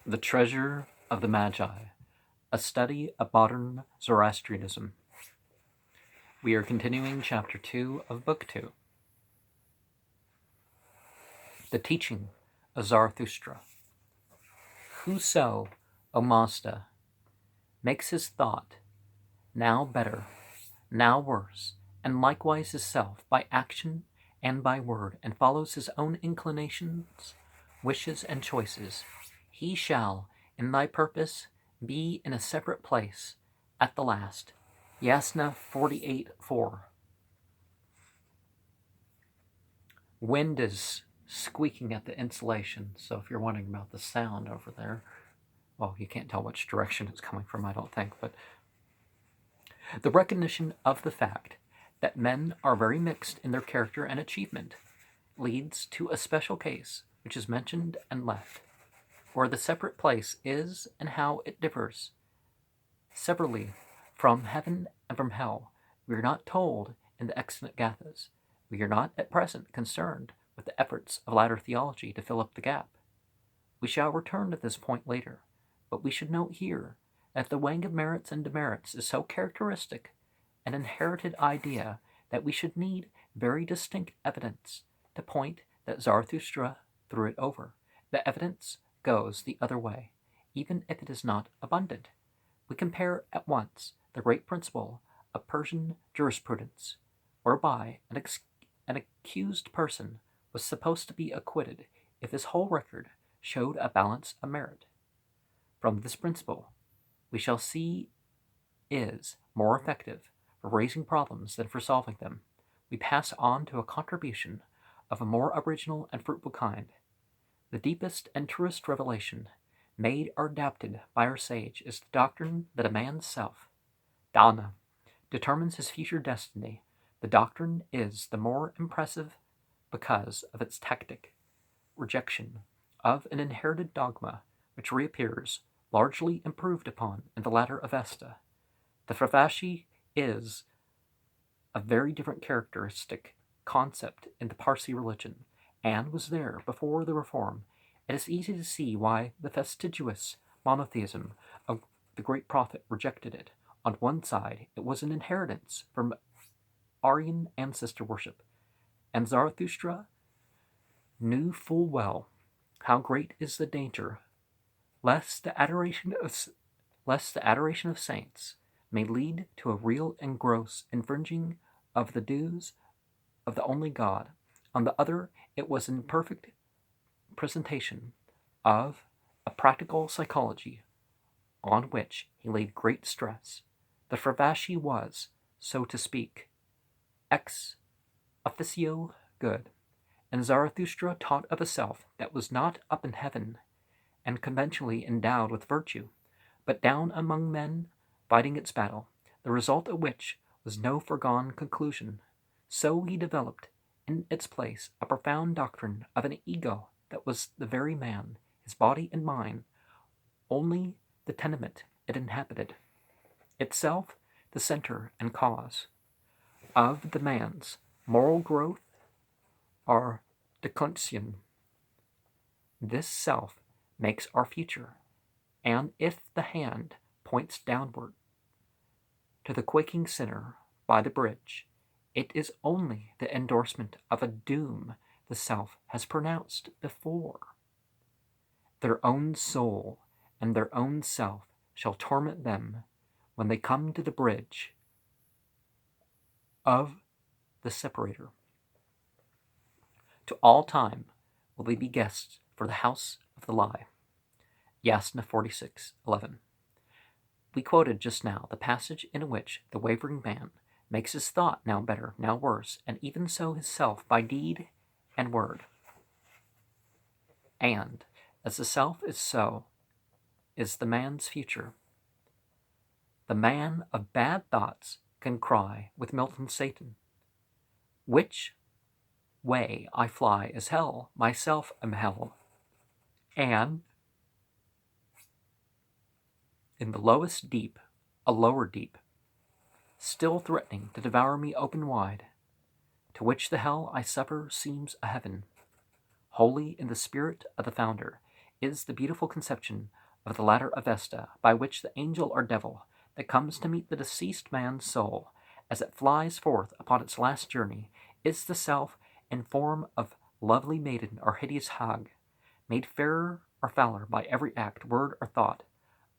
The Treasure of the Magi, a study of modern Zoroastrianism. We are continuing Chapter 2 of Book 2. The Teaching of Zarathustra. Whoso, O Mazda, makes his thought now better, now worse, and likewise his self by action and by word, and follows his own inclinations, wishes, and choices, he shall, in thy purpose, be in a separate place at the last. Yasna 48:4. Wind is squeaking at the insulation, so if you're wondering about the sound over there, well, you can't tell which direction it's coming from, I don't think, but the recognition of the fact that men are very mixed in their character and achievement leads to a special case which is mentioned and left, where the separate place is and how it differs severally from heaven and from hell. We are not told in the extant Gathas. We are not at present concerned with the efforts of latter theology to fill up the gap. We shall return to this point later, but we should note here that the weighing of merits and demerits is so characteristic an inherited idea that we should need very distinct evidence to point that Zarathustra threw it over. The evidence goes the other way, even if it is not abundant. We compare at once the great principle of Persian jurisprudence, whereby an accused person was supposed to be acquitted if his whole record showed a balance of merit. From this principle, we shall see is more effective for raising problems than for solving them. We pass on to a contribution of a more original and fruitful kind. The deepest and truest revelation made or adapted by our sage is the doctrine that a man's self, dana, determines his future destiny. The doctrine is the more impressive because of its tactic rejection of an inherited dogma which reappears, largely improved upon in the latter Avesta. The Fravashi is a very different characteristic concept in the Parsi religion, and was there before the reform. It is easy to see why the fastidious monotheism of the great prophet rejected it. On one side, it was an inheritance from Aryan ancestor worship, and Zarathustra knew full well how great is the danger lest the adoration of saints may lead to a real and gross infringing of the dues of the only God. On the other, it was an imperfect presentation of a practical psychology on which he laid great stress. The Fravashi was, so to speak, ex officio good, and Zarathustra taught of a self that was not up in heaven and conventionally endowed with virtue, but down among men fighting its battle, the result of which was no foregone conclusion. So he developed in its place a profound doctrine of an ego that was the very man, his body and mind, only the tenement it inhabited, itself the center and cause of the man's moral growth or declension. This self makes our future, and if the hand points downward to the quaking sinner by the bridge, it is only the endorsement of a doom the self has pronounced before. Their own soul and their own self shall torment them when they come to the bridge of the separator. To all time will they be guests for the house of the lie. Yasna 46:11. We quoted just now the passage in which the wavering man makes his thought now better, now worse, and even so his self by deed and word. And as the self is so, is the man's future. The man of bad thoughts can cry with Moulton's Satan, which way I fly is hell, myself am hell, and in the lowest deep, a lower deep, still threatening to devour me open wide, to which the hell I suffer seems a heaven, holy in the spirit of the founder. is the beautiful conception of the ladder of Vesta, by which the angel or devil that comes to meet the deceased man's soul as it flies forth upon its last journey is the self in form of lovely maiden or hideous hag, made fairer or fouler by every act, word, or thought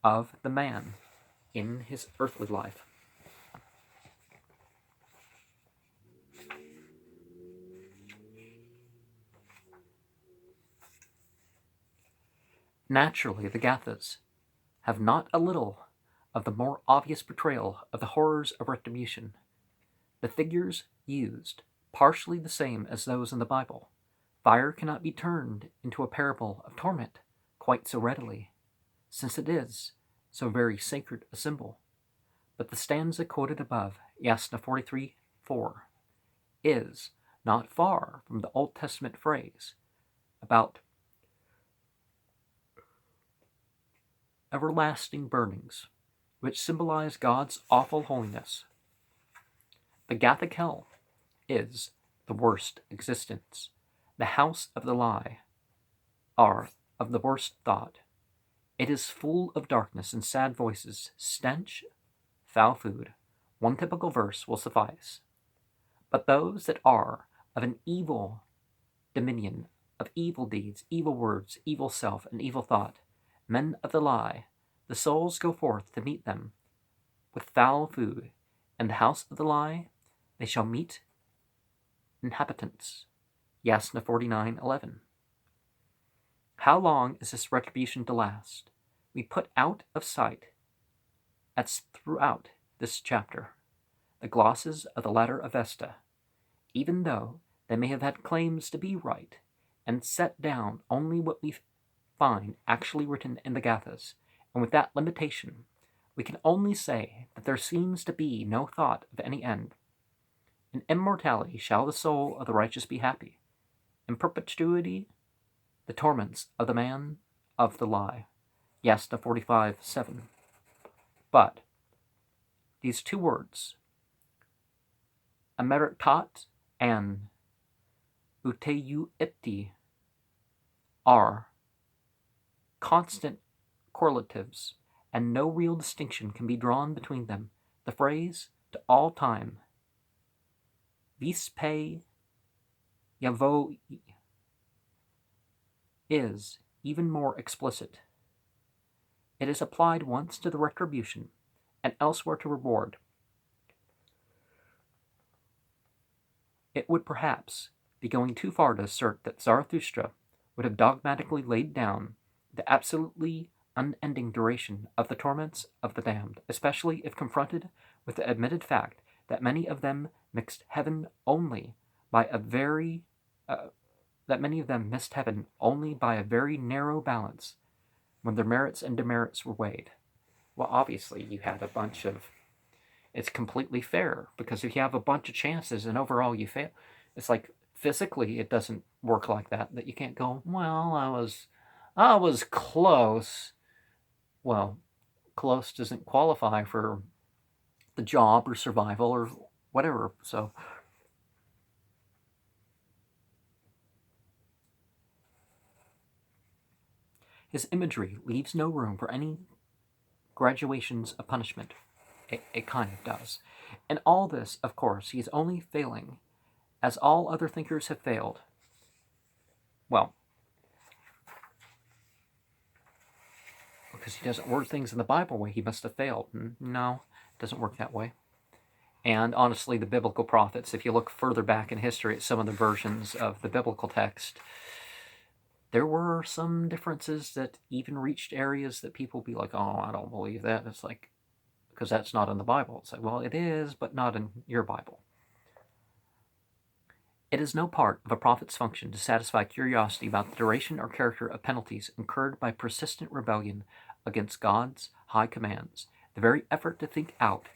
of the man in his earthly life. Naturally, the Gathas have not a little of the more obvious portrayal of the horrors of retribution. The figures used, partially the same as those in the Bible. Fire cannot be turned into a parable of torment quite so readily, since it is so very sacred a symbol. But the stanza quoted above, Yasna 43:4, is not far from the Old Testament phrase about everlasting burnings, which symbolize God's awful holiness. The Gathic hell is the worst existence, the house of the lie, or of the worst thought. It is full of darkness and sad voices, stench, foul food. One typical verse will suffice. But those that are of an evil dominion, of evil deeds, evil words, evil self, and evil thought, men of the lie, the souls go forth to meet them with foul food. In the house of the lie they shall meet inhabitants. Yasna 49:11. How long is this retribution to last? We put out of sight, as throughout this chapter, the glosses of the ladder of Vesta, even though they may have had claims to be right, and set down only what we find actually written in the Gathas, and with that limitation, we can only say that there seems to be no thought of any end. In immortality shall the soul of the righteous be happy. In perpetuity, the torments of the man of the lie. Yasna 45:7. But these two words, emeritat and uteuipti, are constant correlatives, and no real distinction can be drawn between them. The phrase to all time, vispe yavoi, is even more explicit. It is applied once to the retribution and elsewhere to reward. It would perhaps be going too far to assert that Zarathustra would have dogmatically laid down the absolutely unending duration of the torments of the damned, especially if confronted with the admitted fact that many of them missed heaven only by a very narrow balance when their merits and demerits were weighed. Well, obviously, you had a bunch of... It's completely fair, because if you have a bunch of chances and overall you fail, it's like physically it doesn't work like that you can't go, well, I was close. Well, close doesn't qualify for the job or survival or whatever, so... His imagery leaves no room for any graduations of punishment. It kind of does. And all this, of course, he is only failing, as all other thinkers have failed. Well, because he doesn't word things in the Bible way, he must have failed. No, it doesn't work that way. And honestly, the biblical prophets, if you look further back in history at some of the versions of the biblical text, there were some differences that even reached areas that people be like, oh, I don't believe that. It's like, because that's not in the Bible. It's like, well, it is, but not in your Bible. It is no part of a prophet's function to satisfy curiosity about the duration or character of penalties incurred by persistent rebellion against God's high commands. The very effort to think out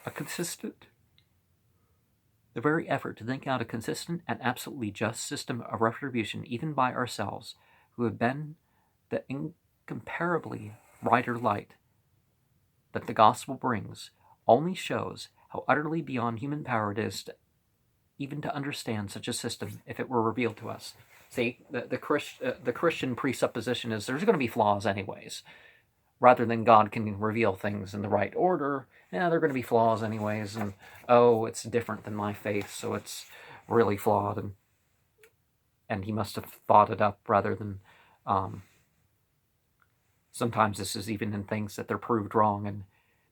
a consistent and absolutely just system of retribution, even by ourselves, who have been the incomparably brighter light that the gospel brings, only shows how utterly beyond human power it is even to understand such a system if it were revealed to us. See, the Christian presupposition is there's going to be flaws anyways. Rather than God can reveal things in the right order, yeah, there are going to be flaws anyways, and oh, it's different than my faith, so it's really flawed, and he must have thought it up rather than. Sometimes this is even in things that they're proved wrong and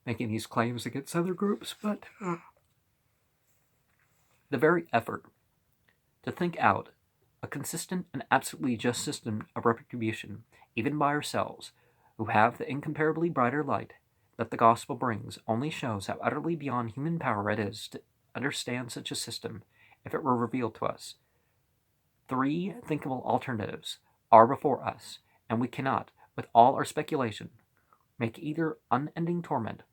making these claims against other groups, but the very effort to think out a consistent and absolutely just system of retribution, even by ourselves, who have the incomparably brighter light that the gospel brings, only shows how utterly beyond human power it is to understand such a system if it were revealed to us. 3 thinkable alternatives are before us, and we cannot, with all our speculation, make either unending torment,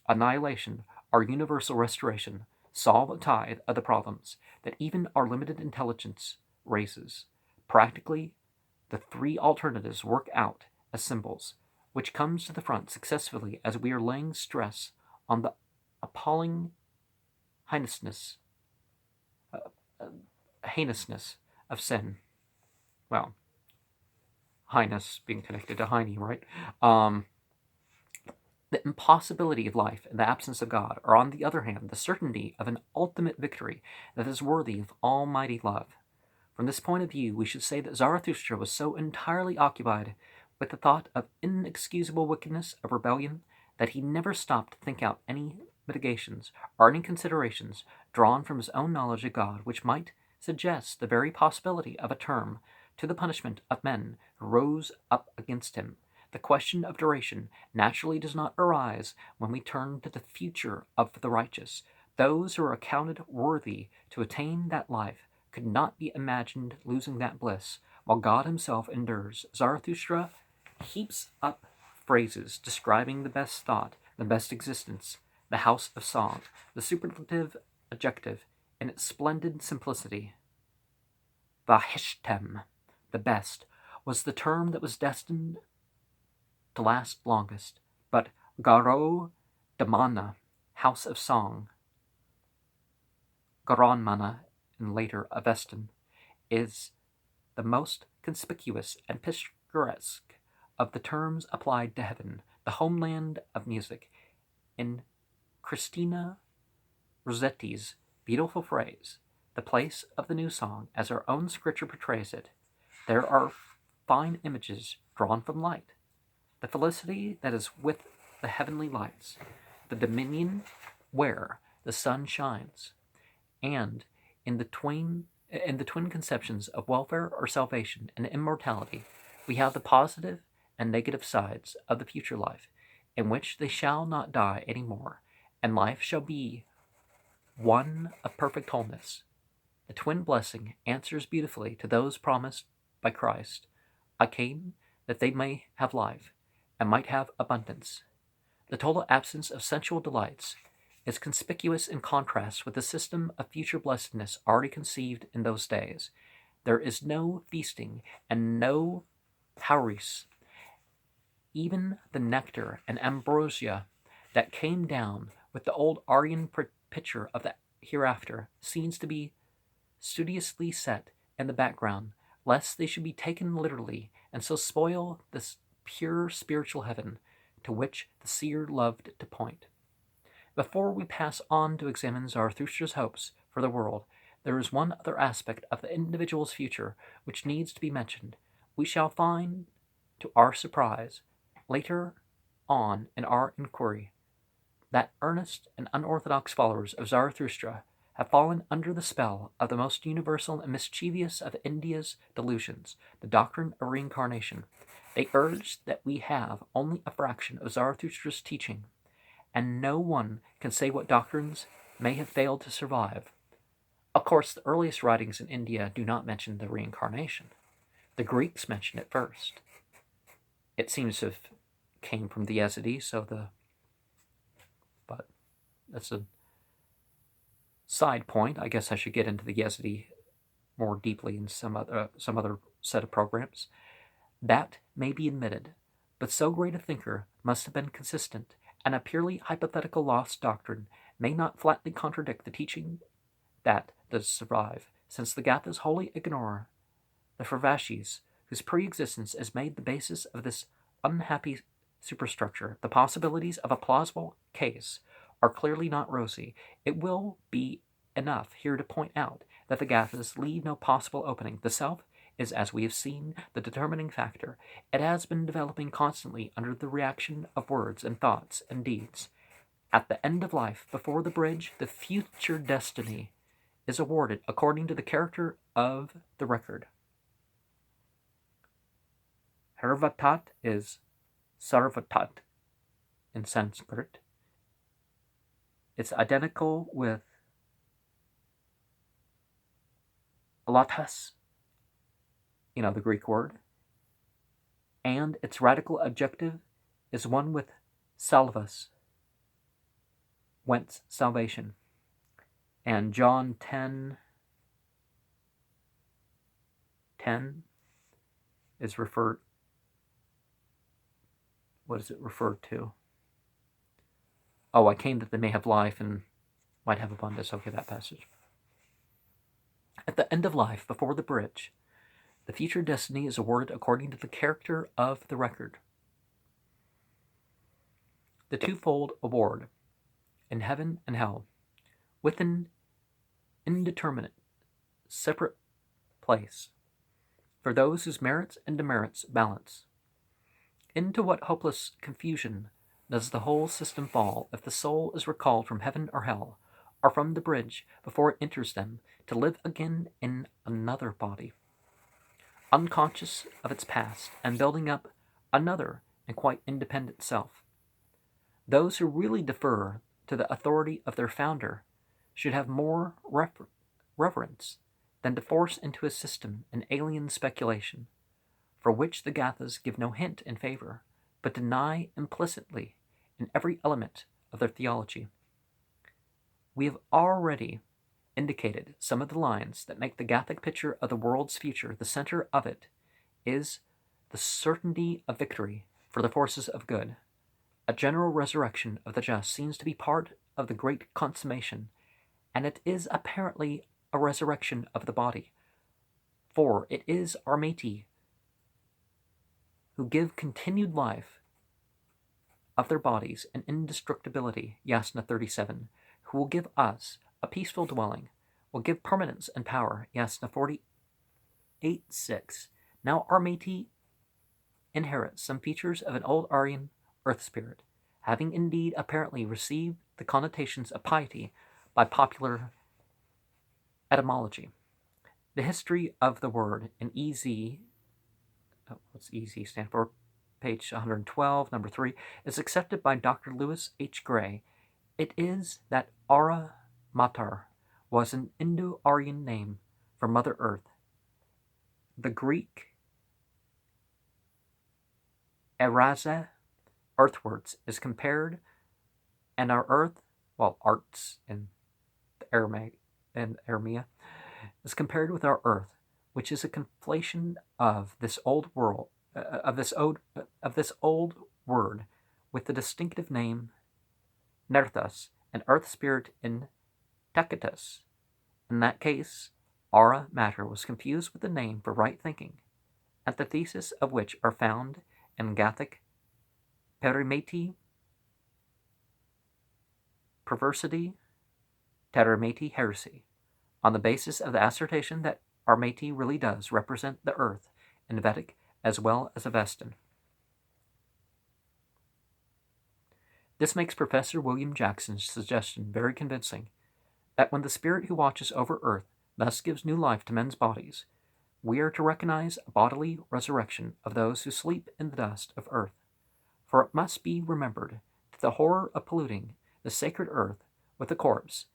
annihilation, or universal restoration solve a tithe of the problems that even our limited intelligence raises. Practically, the 3 alternatives work out as symbols, which comes to the front successfully as we are laying stress on the appalling heinousness of sin. Well, highness being connected to Heine, right? The impossibility of life in the absence of God, or on the other hand, the certainty of an ultimate victory that is worthy of almighty love. From this point of view, we should say that Zarathustra was so entirely occupied with the thought of inexcusable wickedness of rebellion that he never stopped to think out any mitigations or any considerations drawn from his own knowledge of God which might suggest the very possibility of a term to the punishment of men who rose up against him. The question of duration naturally does not arise when we turn to the future of the righteous. Those who are accounted worthy to attain that life could not be imagined losing that bliss, while God himself endures. Zarathustra heaps up phrases describing the best thought, the best existence, the house of song, the superlative adjective in its splendid simplicity. Vahishtem, the best, was the term that was destined to last longest, but Garo Damana, house of song, Garonmana, and later Avestan, is the most conspicuous and picturesque of the terms applied to heaven, the homeland of music. In Christina Rossetti's beautiful phrase, the place of the new song, as our own scripture portrays it, there are fine images drawn from light. The felicity that is with the heavenly lights, the dominion where the sun shines, and in the twin conceptions of welfare or salvation and immortality, we have the positive and negative sides of the future life, in which they shall not die any more, and life shall be one of perfect wholeness. The twin blessing answers beautifully to those promised by Christ. I came that they may have life, and might have abundance. The total absence of sensual delights is conspicuous in contrast with the system of future blessedness already conceived in those days. There is no feasting and no houris. Even the nectar and ambrosia that came down with the old Aryan picture of the hereafter seems to be studiously set in the background, lest they should be taken literally and so spoil this pure spiritual heaven to which the seer loved to point. Before we pass on to examine Zarathustra's hopes for the world, there is one other aspect of the individual's future which needs to be mentioned. We shall find, to our surprise, later on in our inquiry, that earnest and unorthodox followers of Zarathustra have fallen under the spell of the most universal and mischievous of India's delusions, the doctrine of reincarnation. They urge that we have only a fraction of Zarathustra's teaching, and no one can say what doctrines may have failed to survive. Of course, the earliest writings in India do not mention the reincarnation. The Greeks mention it first. It seems to have came from the Yazidis, but that's a side point. I guess I should get into the Yazidi more deeply in some other set of programs. That may be admitted, but so great a thinker must have been consistent, and a purely hypothetical lost doctrine may not flatly contradict the teaching that does survive, since the Gathas wholly ignore the Fervashis, whose pre-existence is made the basis of this unhappy superstructure. The possibilities of a plausible case are clearly not rosy. It will be enough here to point out that the Gathas leave no possible opening. The self is, as we have seen, the determining factor. It has been developing constantly under the reaction of words and thoughts and deeds. At the end of life, before the bridge, the future destiny is awarded according to the character of the record. Harvatat is Sarvatat in Sanskrit. It's identical with alatas, the Greek word, and its radical adjective is one with salvas, whence salvation. And John 10:10 is referred. What is it referred to? Oh, I came that they may have life and might have abundance. Okay, that passage. At the end of life, before the bridge, the future destiny is awarded according to the character of the record. The twofold award, in heaven and hell, with an indeterminate, separate place, for those whose merits and demerits balance. Into what hopeless confusion does the whole system fall if the soul is recalled from heaven or hell, or from the bridge before it enters them, to live again in another body, unconscious of its past, and building up another and quite independent self? Those who really defer to the authority of their founder should have more reverence than to force into a system an alien speculation, for which the Gathas give no hint in favor, but deny implicitly in every element of their theology. We have already indicated some of the lines that make the Gathic picture of the world's future. The center of it is the certainty of victory for the forces of good. A general resurrection of the just seems to be part of the great consummation, and it is apparently a resurrection of the body, for it is Armati who give continued life of their bodies and indestructibility, Yasna 37, who will give us a peaceful dwelling, will give permanence and power, Yasna 48:6. Now Armati inherits some features of an old Aryan earth spirit, having indeed apparently received the connotations of piety by popular etymology. The history of the word in EZ, what's EZ stand for? Page 112, number 3, is accepted by Dr. Lewis H. Gray. It is that Ara Matar was an Indo-Aryan name for Mother Earth. The Greek Eraza, earthwards, is compared, and our earth, arts in the Aramaic and Aramea, is compared with our earth, which is a conflation of this old world, of this old word, with the distinctive name Nerthas, an earth spirit in Tacitus. In that case, aura matter was confused with the name for right thinking, antitheses of which are found in Gathic perimeti, perversity, terameti, heresy, on the basis of the assertion that Armati really does represent the earth in Vedic as well as Avestan. This makes Professor William Jackson's suggestion very convincing, that when the spirit who watches over earth thus gives new life to men's bodies, we are to recognize a bodily resurrection of those who sleep in the dust of earth. For it must be remembered that the horror of polluting the sacred earth with a corpse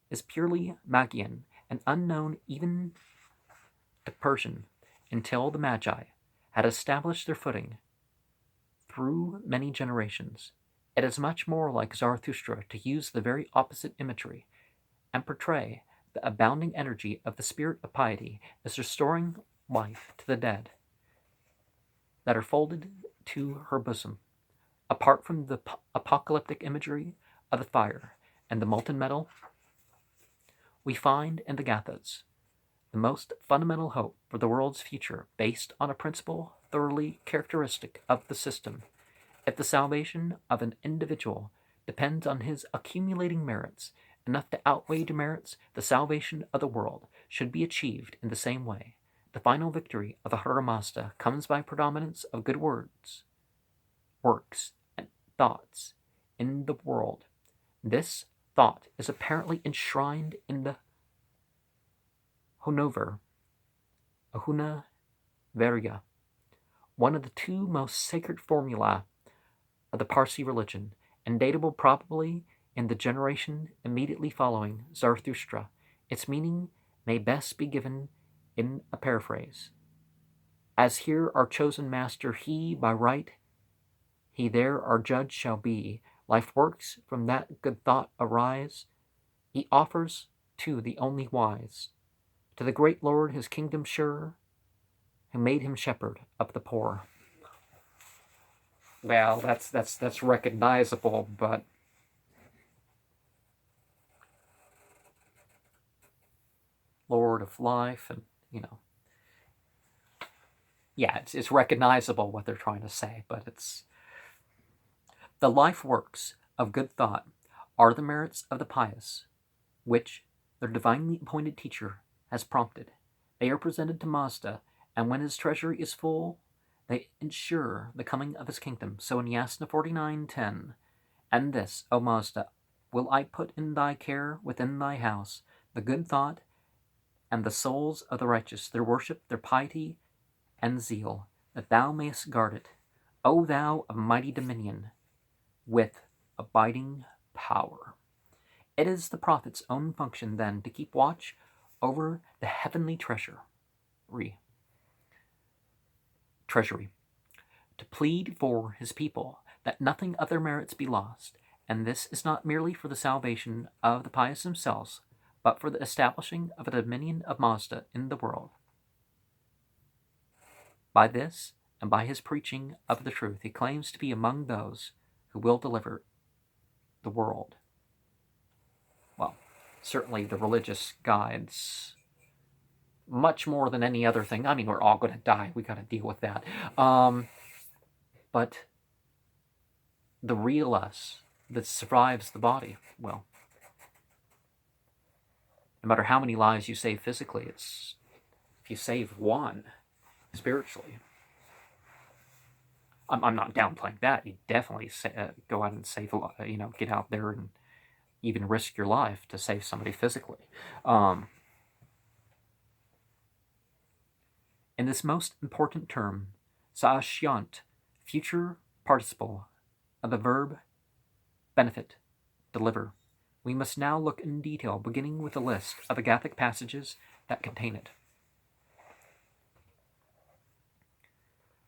is purely Magian and unknown even to Persian until the Magi had established their footing through many generations. It is much more like Zarathustra to use the very opposite imagery and portray the abounding energy of the spirit of piety as restoring life to the dead that are folded to her bosom. Apart from the apocalyptic imagery of the fire and the molten metal, we find in the Gathas the most fundamental hope for the world's future, based on a principle thoroughly characteristic of the system. If the salvation of an individual depends on his accumulating merits, enough to outweigh demerits, the salvation of the world should be achieved in the same way. The final victory of Ahura Mazda comes by predominance of good works, and thoughts in the world. This thought is apparently enshrined in the Honover, Ahuna Verga, one of the two most sacred formulae of the Parsi religion, and datable probably in the generation immediately following Zarathustra. Its meaning may best be given in a paraphrase. As here our chosen master, he by right, he there our judge shall be. Life works from that good thought arise. He offers to the only wise, to the great Lord his kingdom sure, who made him shepherd of the poor. Well, that's recognizable, but Lord of life, and yeah, it's recognizable what they're trying to say, but it's the life works of good thought are the merits of the pious, which their divinely appointed teacher has prompted. They are presented to Mazda, and when his treasury is full, they ensure the coming of his kingdom. So in Yasna 49:10, and this, O Mazda, will I put in thy care within thy house, the good thought and the souls of the righteous, their worship, their piety, and zeal, that thou mayest guard it, O thou of mighty dominion, with abiding power. It is the prophet's own function, then, to keep watch over the heavenly treasury, to plead for his people, that nothing of their merits be lost, and this is not merely for the salvation of the pious themselves, but for the establishing of a dominion of Mazda in the world. By this, and by his preaching of the truth, he claims to be among those who will deliver the world. Well, certainly the religious guides, much more than any other thing. I mean, we're all going to die. We got to deal with that. But the real us that survives the body, well, no matter how many lives you save physically, it's if you save one spiritually. I'm not downplaying that. You definitely go out and save a lot. Get out there and even risk your life to save somebody physically. In this most important term, sa'ashyant, future participle of the verb benefit, deliver, we must now look in detail, beginning with a list of the Gathic passages that contain it.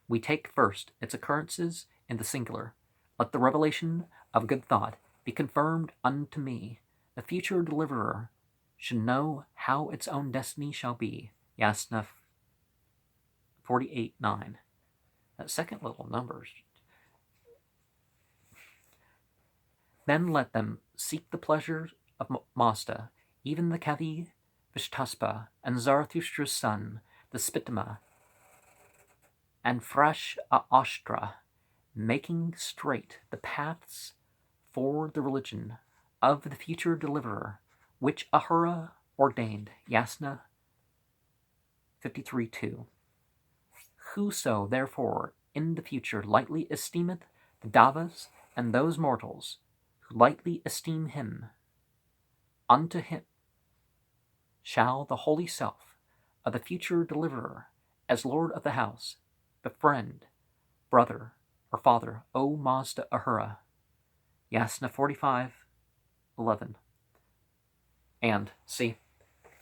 We take first its occurrences in the singular. Let the revelation of good thought be confirmed unto me. The future deliverer should know how its own destiny shall be. Yasna 48:9. That second little number. Then let them seek the pleasures of Mazda, even the Kavi Vishtaspa and Zarathustra's son, the Spitama, and Fresh Ashtra, making straight the paths for the religion of the future deliverer, which Ahura ordained. Yasna 53:2. Whoso, therefore, in the future lightly esteemeth the Davas and those mortals who lightly esteem him, unto him shall the holy self of the future deliverer, as lord of the house, befriend, brother, or father, O Mazda Ahura. Yasna 45:11. And, see,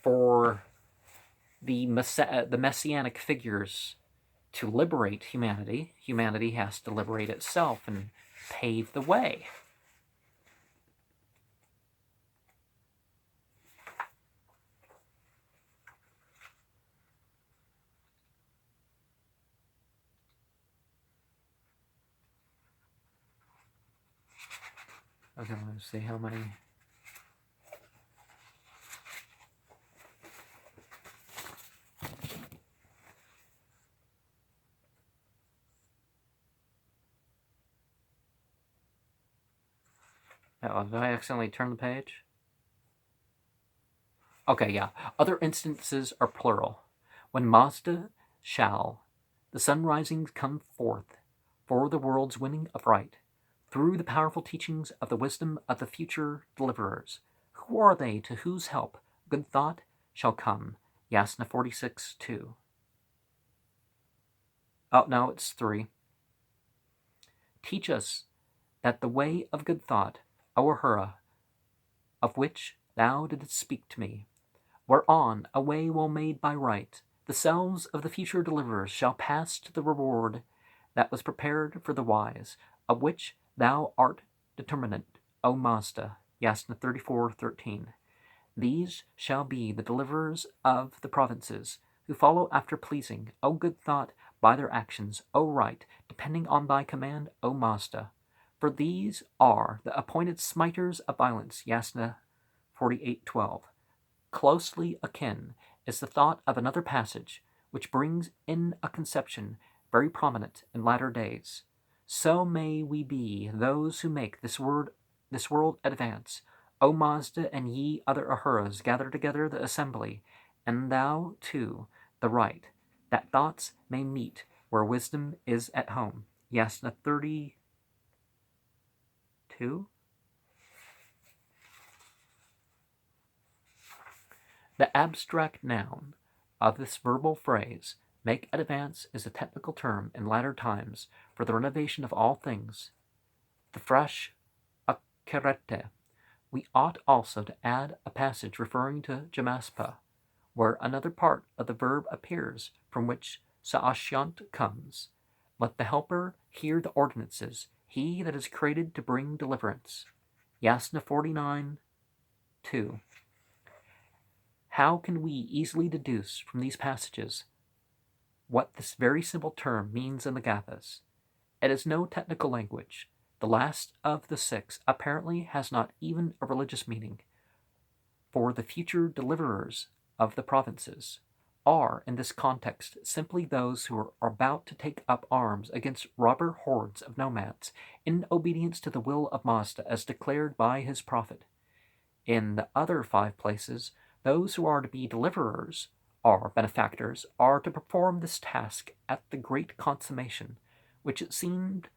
for the messianic figures to liberate humanity, humanity has to liberate itself and pave the way. Okay, let's see how many. Oh, did I accidentally turn the page? Okay, yeah. Other instances are plural. When Mazda shall, the sun risings come forth for the world's winning of right, through the powerful teachings of the wisdom of the future deliverers. Who are they to whose help good thought shall come? Yasna 46:2. Oh, no, it's 3. Teach us that the way of good thought, O Ahura, of which thou didst speak to me, whereon a way well made by right, the selves of the future deliverers shall pass to the reward that was prepared for the wise, of which thou art determinant, O Mazda. Yasna 34:13. These shall be the deliverers of the provinces, who follow after pleasing, O good thought, by their actions, O right, depending on thy command, O Mazda. For these are the appointed smiters of violence, Yasna 48:12. Closely akin is the thought of another passage, which brings in a conception very prominent in latter days. So may we be those who make this world advance. O Mazda and ye other Ahuras, gather together the assembly, and thou too, the right, that thoughts may meet where wisdom is at home. Yasna 32. The abstract noun of this verbal phrase, make advance, is a technical term in latter times for the renovation of all things, the fresh akerete. We ought also to add a passage referring to Jamaspa, where another part of the verb appears from which sa'ashyant comes. Let the helper hear the ordinances, he that is created to bring deliverance. Yasna 49:2. How can we easily deduce from these passages what this very simple term means in the Gathas? It is no technical language. The last of the 6 apparently has not even a religious meaning, for the future deliverers of the provinces are, in this context, simply those who are about to take up arms against robber hordes of nomads, in obedience to the will of Mazda as declared by his prophet. In the other 5 places, those who are to be deliverers, or benefactors, are to perform this task at the great consummation, which it seems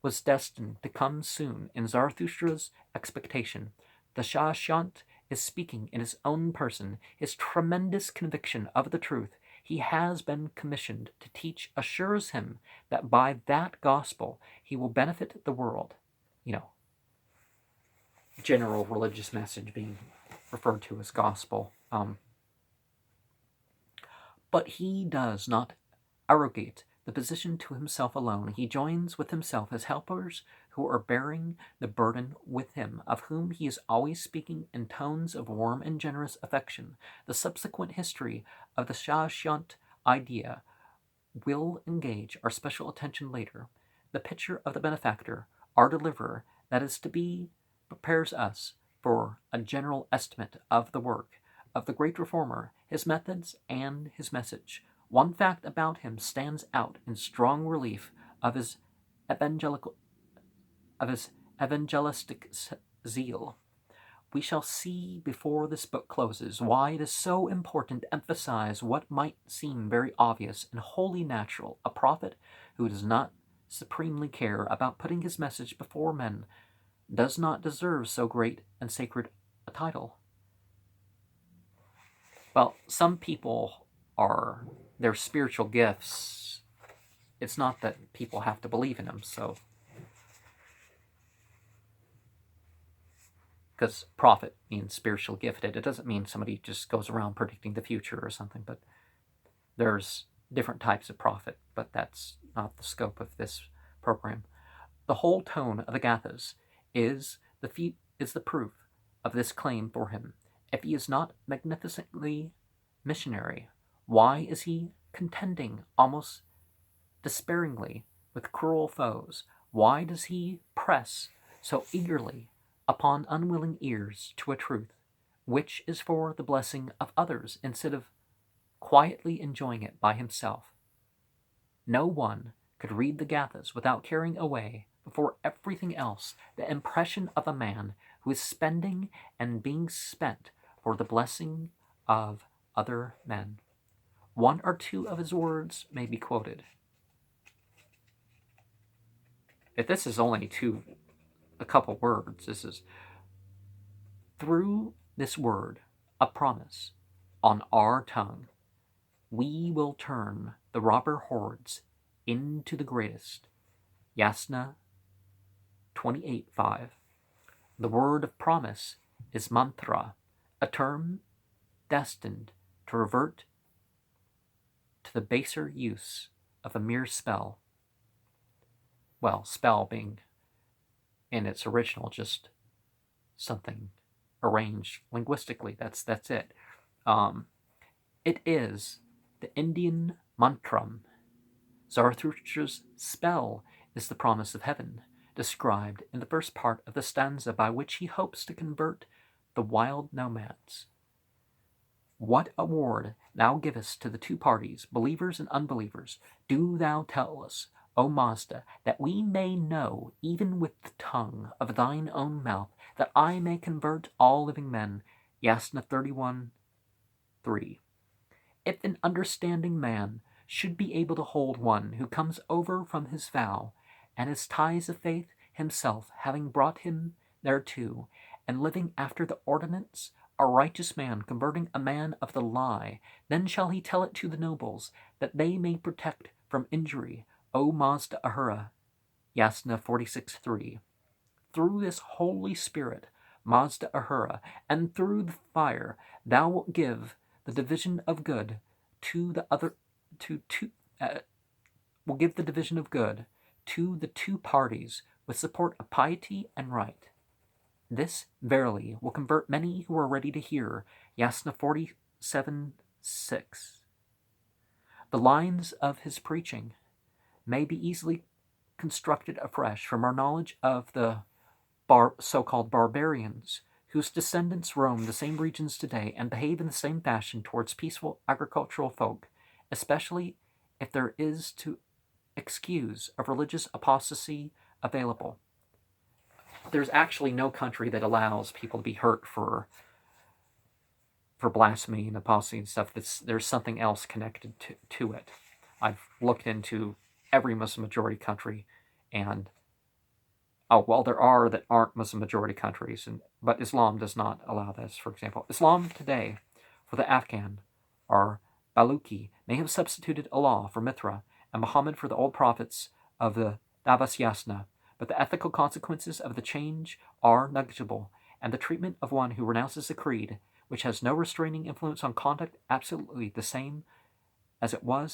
was destined to come soon in Zarathustra's expectation. The Shashyant is speaking in his own person. His tremendous conviction of the truth he has been commissioned to teach assures him that by that gospel he will benefit the world. General religious message being referred to as gospel. But he does not arrogate the position to himself alone. He joins with himself as helpers who are bearing the burden with him, of whom he is always speaking in tones of warm and generous affection. The subsequent history of the Shashyant idea will engage our special attention later. The picture of the benefactor, our deliverer, that is to be, prepares us for a general estimate of the work of the great reformer, his methods, and his message. One fact about him stands out in strong relief of his evangelistic zeal. We shall see before this book closes why it is so important to emphasize what might seem very obvious and wholly natural. A prophet who does not supremely care about putting his message before men does not deserve so great and sacred a title. Well, some people are their spiritual gifts. It's not that people have to believe in them, so. Because prophet means spiritual gifted. It doesn't mean somebody just goes around predicting the future or something, but there's different types of prophet, but that's not the scope of this program. The whole tone of the Gathas is the proof of this claim for him. If he is not magnificently missionary, why is he contending almost despairingly with cruel foes? Why does he press so eagerly upon unwilling ears to a truth which is for the blessing of others instead of quietly enjoying it by himself? No one could read the Gathas without carrying away before everything else the impression of a man who is spending and being spent for the blessing of other men. One or two of his words may be quoted. If this is only a couple words, this is, through this word, a promise, on our tongue, we will turn the robber hordes into the greatest. Yasna 28:5. The word of promise is mantra, a term destined to revert to the baser use of a mere spell. Well, spell being in its original just something arranged linguistically. That's it. It is the Indian mantram. Zarathustra's spell is the promise of heaven, described in the first part of the stanza, by which he hopes to convert the wild nomads. What award thou givest to the two parties, believers and unbelievers, do thou tell us, O Mazda, that we may know, even with the tongue of thine own mouth, that I may convert all living men. Yasna 31:3. If an understanding man should be able to hold one who comes over from his vow, and his ties of faith himself having brought him thereto, and living after the ordinance, a righteous man converting a man of the lie, then shall he tell it to the nobles, that they may protect from injury, O Mazda Ahura. Yasna 46:3. Through this Holy Spirit, Mazda Ahura, and through the fire, thou wilt give the division of good to the other, will give the division of good to the two parties with support of piety and right. This, verily, will convert many who are ready to hear. Yasna 47:6. The lines of his preaching may be easily constructed afresh from our knowledge of the so-called barbarians, whose descendants roam the same regions today and behave in the same fashion towards peaceful agricultural folk, especially if there is to excuse of religious apostasy available. There's actually no country that allows people to be hurt for blasphemy and apostasy and stuff. There's something else connected to it. I've looked into every Muslim majority country, and there are that aren't Muslim majority countries, but Islam does not allow this. For example, Islam today, for the Afghan, or Baluchi, may have substituted Allah for Mithra and Muhammad for the old prophets of the Davas Yasna, but the ethical consequences of the change are negligible, and the treatment of one who renounces a creed which has no restraining influence on conduct absolutely the same as it was